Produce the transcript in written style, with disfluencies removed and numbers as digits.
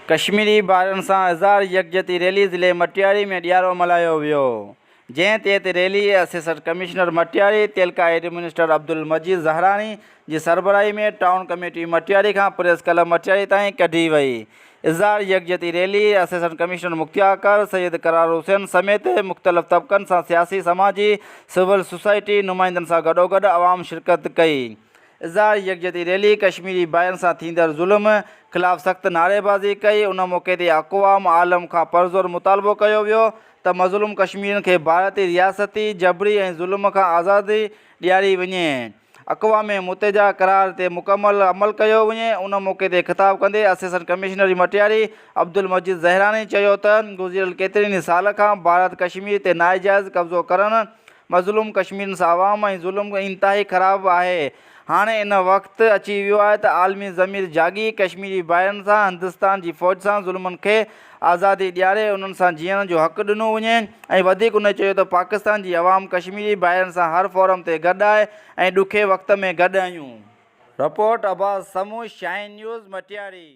कश्मीरी ॿारनि सां इज़हार यकजहती रैली ज़िले मटियारी में ॾियारो मल्हायो वियो। जंहिं तहत रैली असिस्टेंट कमिश्नर मटियारी तेलका एडमिनिस्ट्रेटर अब्दुल मजीद ज़हरानी जी सरबराही में टाउन कमेटी मटियारी खां प्रेस क्लब मटियारी ताईं कढी वई। इज़हार यकजहती rally assistant commissioner Mukhtiar Syed करार हुसैन समेत मुख़्तलिफ़ तबक़नि सां सियासी समाजी सिविल सोसाइटी नुमाइंदनि सां गॾोगॾु आवाम शिरकत कई। इज़हार यकजहती रैली कश्मीरी भाइरनि सां थींदड़ ज़ुल्म ख़िलाफ़ सख़्त नारेबाज़ी कई। उन मौक़े ते अक़वाम आलम खां परज़ोर मुतालबो कयो वियो त मज़लूम कश्मीरियुनि खे भारती रियासती जबरी ऐं ज़ुल्म खां आज़ादी ॾियारी वञे। अक़वाम मुतहदा करार ते मुकमल अमल कयो वञे। उन मौक़े ते ख़िताब कंदे असिस्टेंट कमिश्नर मटियारी अब्दुल मजीद ज़हरानी चयो त गुज़िरियल केतिरनि साल खां भारत कश्मीर ते नाइजाइज़ कब्ज़ो करणु मज़लूम कश्मीरियुनि सां आवाम ऐं ज़ुल्म इंतिहाई ख़राब आहे। हाणे इन वक़्तु अची वियो आहे त आलमी ज़मीर जागी कश्मीरी भाइरनि सां हिंदुस्तान जी फ़ौज सां ज़ुल्मनि खे आज़ादी ॾियारे उन्हनि सां जीअण जो हक़ ॾिनो वञे। ऐं वधीक उन चयो त पाकिस्तान जी अवाम कश्मीरी भाइरनि सां हर फोरम ते गॾु आहे ऐं ॾुखे वक़्त में गॾु आहियूं। रिपोर्ट अब्बास समूह, शाइन न्यूज़, मटियारी।